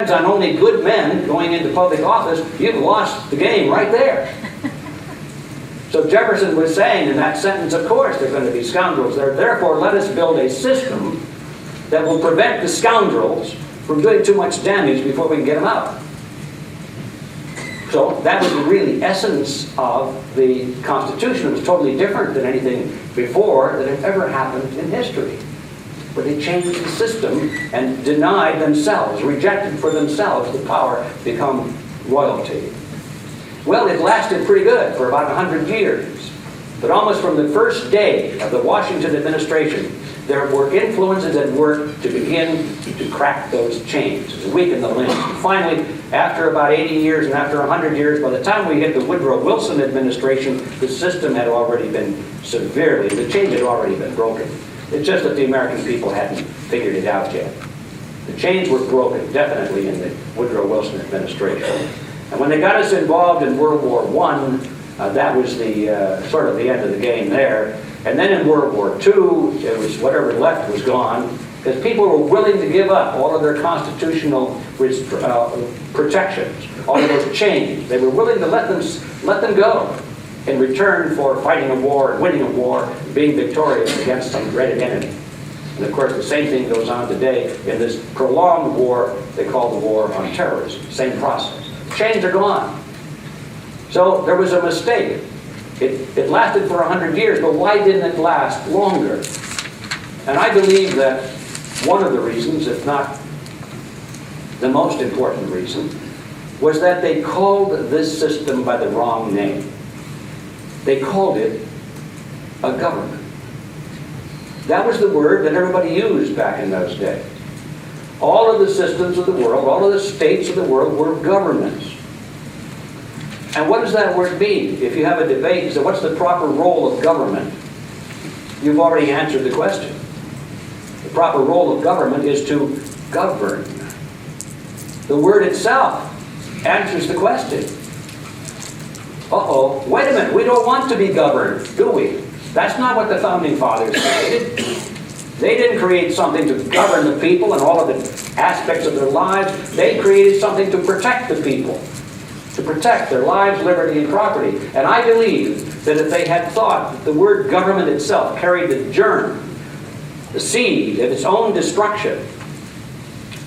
On only good men going into public office, you've lost the game right there. So Jefferson was saying in that sentence, of course they're going to be scoundrels there. Therefore, let us build a system that will prevent the scoundrels from doing too much damage before we can get them out. So that was the really essence of the Constitution. It was totally different than anything before that had ever happened in history. But they changed the system and denied themselves, rejected for themselves the power to become royalty. Well, it lasted pretty good for about 100 years. But almost from the first day of the Washington administration, there were influences at work to begin to crack those chains, to weaken the links. And finally, after about 80 years and after 100 years, by the time we hit the Woodrow Wilson administration, the system had already been the chains had already been broken. It's just that the American people hadn't figured it out yet. The chains were broken, definitely, in the Woodrow Wilson administration. And when they got us involved in World War I, that was the sort of the end of the game there. And then in World War II, it was whatever left was gone, because people were willing to give up all of their constitutional protections, all of those chains. They were willing to let them go in return for fighting a war and winning a war, being victorious against some dreaded enemy. And of course, the same thing goes on today in this prolonged war they call the war on terrorism. Same process. Chains are gone. So there was a mistake. It lasted for 100 years, but why didn't it last longer? And I believe that one of the reasons, if not the most important reason, was that they called this system by the wrong name. They called it a government. That was the word that everybody used back in those days. All of the systems of the world, all of the states of the world were governments. And what does that word mean? If you have a debate, you say, what's the proper role of government? You've already answered the question. The proper role of government is to govern. The word itself answers the question. Uh-oh, wait a minute, we don't want to be governed, do we? That's not what the Founding Fathers created. They didn't create something to govern the people and all of the aspects of their lives. They created something to protect the people, to protect their lives, liberty, and property. And I believe that if they had thought that the word government itself carried the germ, the seed of its own destruction,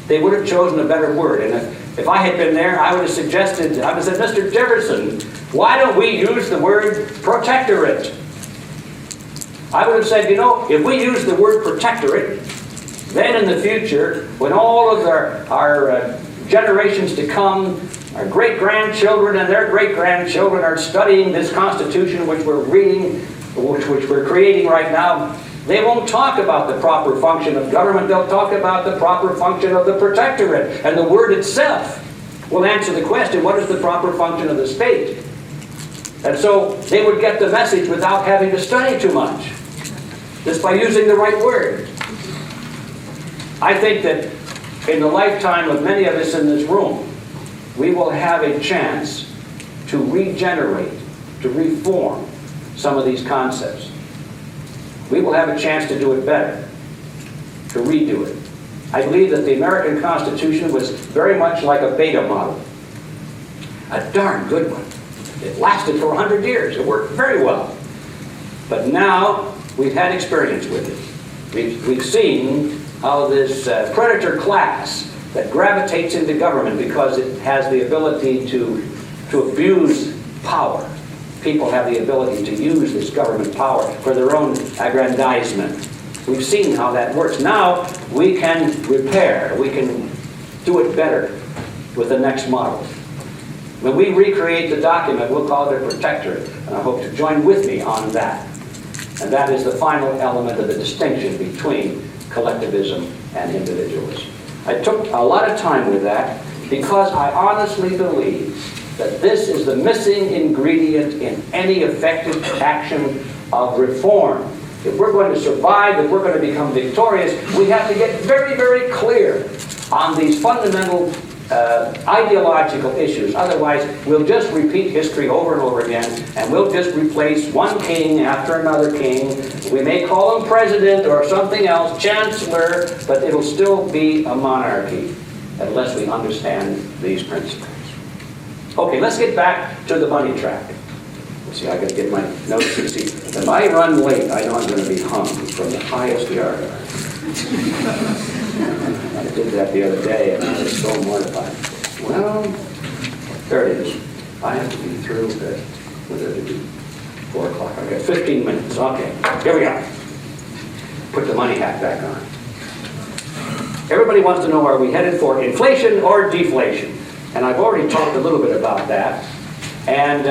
they would have chosen a better word. And if I had been there, I would have suggested, I would have said, Mr. Jefferson, why don't we use the word protectorate? I would have said, you know, if we use the word protectorate, then in the future, when all of our generations to come, our great-grandchildren and their great-grandchildren are studying this Constitution which we're reading, which we're creating right now, they won't talk about the proper function of government. They'll talk about the proper function of the protectorate. And the word itself will answer the question, what is the proper function of the state? And so they would get the message without having to study too much, just by using the right word. I think that in the lifetime of many of us in this room, we will have a chance to regenerate, to reform some of these concepts. We will have a chance to do it better, to redo it. I believe that the American Constitution was very much like a beta model. A darn good one. It lasted for 100 years. It worked very well. But now we've had experience with it. We've seen how this predator class that gravitates into government because it has the ability to abuse power. People have the ability to use this government power for their own aggrandizement. We've seen how that works. Now we can repair. We can do it better with the next model. When we recreate the document, we'll call it a protectorate. And I hope to join with me on that. And that is the final element of the distinction between collectivism and individualism. I took a lot of time with that because I honestly believe that this is the missing ingredient in any effective action of reform. If we're going to survive, if we're going to become victorious, we have to get very, very clear on these fundamental ideological issues. Otherwise, we'll just repeat history over and over again, and we'll just replace one king after another king. We may call him president or something else, chancellor, but it'll still be a monarchy. unless we understand these principles. Okay, let's get back to the money track. See, I got to get my notes and see. If I run late, I know I'm going to be hung from the highest yard. I did that the other day, and I was so mortified. Well, there it is. I have to be through at, what did it do? 4 o'clock. I've got 15 minutes. Okay, here we go. Put the money hat back on. Everybody wants to know, are we headed for inflation or deflation? And I've already talked a little bit about that. And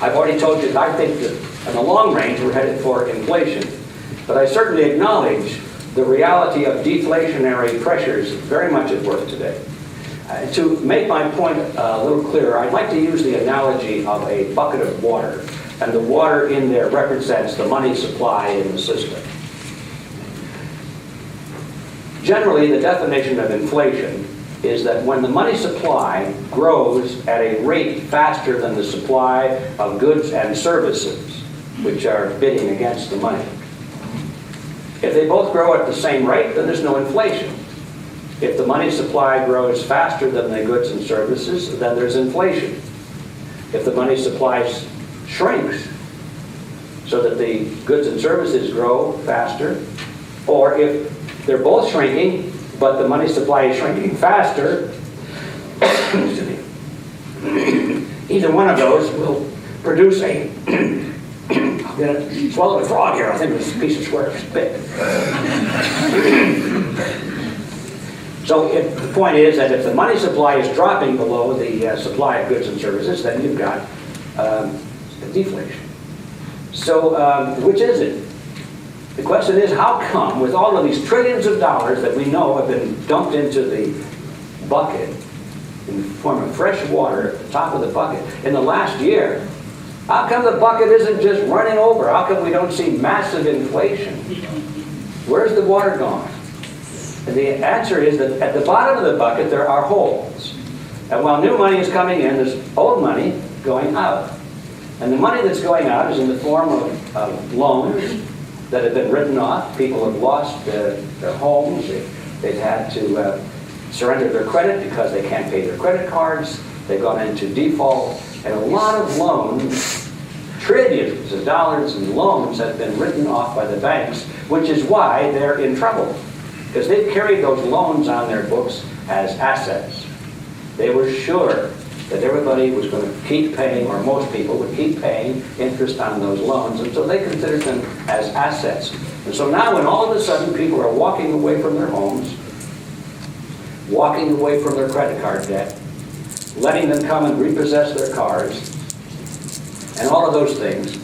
I've already told you that I think that in the long range we're headed for inflation. But I certainly acknowledge the reality of deflationary pressures very much at work today. To make my point a little clearer, I'd like to use the analogy of a bucket of water. And the water in there represents the money supply in the system. Generally, the definition of inflation is that when the money supply grows at a rate faster than the supply of goods and services, which are bidding against the money. If they both grow at the same rate, then there's no inflation. If the money supply grows faster than the goods and services, then there's inflation. If the money supply shrinks so that the goods and services grow faster, or if they're both shrinking, but the money supply is shrinking faster, either one of those will produce a, I'm going to swallow a frog here, I think this piece of square is big. So the point is that if the money supply is dropping below the supply of goods and services, then you've got deflation. So which is it? The question is, how come, with all of these trillions of dollars that we know have been dumped into the bucket in the form of fresh water at the top of the bucket in the last year, how come the bucket isn't just running over? How come we don't see massive inflation? Where's the water gone? And the answer is that at the bottom of the bucket there are holes. And while new money is coming in, there's old money going out. And the money that's going out is in the form of loans that have been written off. People have lost their homes. They've had to surrender their credit because they can't pay their credit cards. They've gone into default. And a lot of loans, trillions of dollars in loans, have been written off by the banks, which is why they're in trouble. Because they've carried those loans on their books as assets. They were sure that everybody was going to keep paying, or most people would keep paying interest on those loans, and so they considered them as assets. And so now when all of a sudden people are walking away from their homes, walking away from their credit card debt, letting them come and repossess their cars, and all of those things,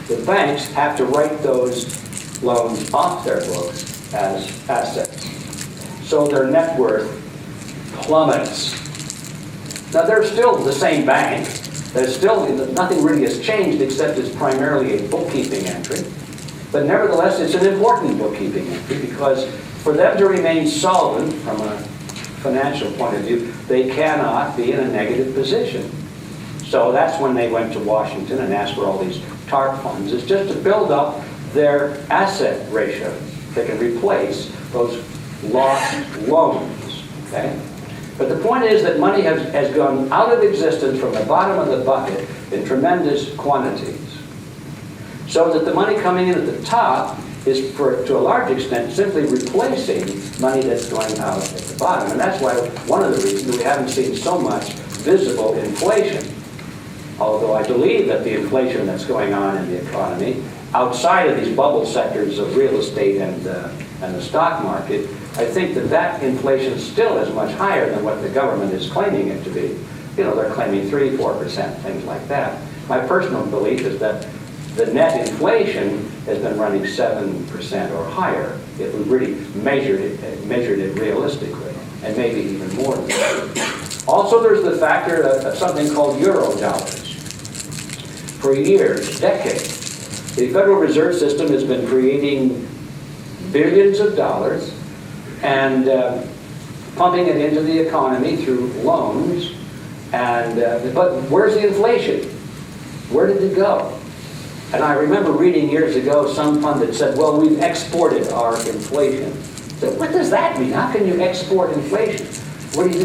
the banks have to write those loans off their books as assets. So their net worth plummets. Now they're still the same bank. There's still, nothing really has changed except it's primarily a bookkeeping entry. But nevertheless, it's an important bookkeeping entry because for them to remain solvent from a financial point of view, they cannot be in a negative position. So that's when they went to Washington and asked for all these TARP funds. It's just to build up their asset ratio. They can replace those lost loans, okay? But the point is that money has gone out of existence from the bottom of the bucket in tremendous quantities. So that the money coming in at the top is, to a large extent, simply replacing money that's going out at the bottom. And that's why one of the reasons we haven't seen so much visible inflation. Although I believe that the inflation that's going on in the economy, outside of these bubble sectors of real estate and the stock market, I think that inflation still is much higher than what the government is claiming it to be. You know, they're claiming 3-4%, things like that. My personal belief is that the net inflation has been running 7% or higher if we really measured it realistically, and maybe even more than that. Also, there's the factor of something called euro dollars. For years, decades, the Federal Reserve System has been creating billions of dollars and pumping it into the economy through loans. But where's the inflation? Where did it go? And I remember reading years ago some pundit said, well, we've exported our inflation. So what does that mean? How can you export inflation? What do you do?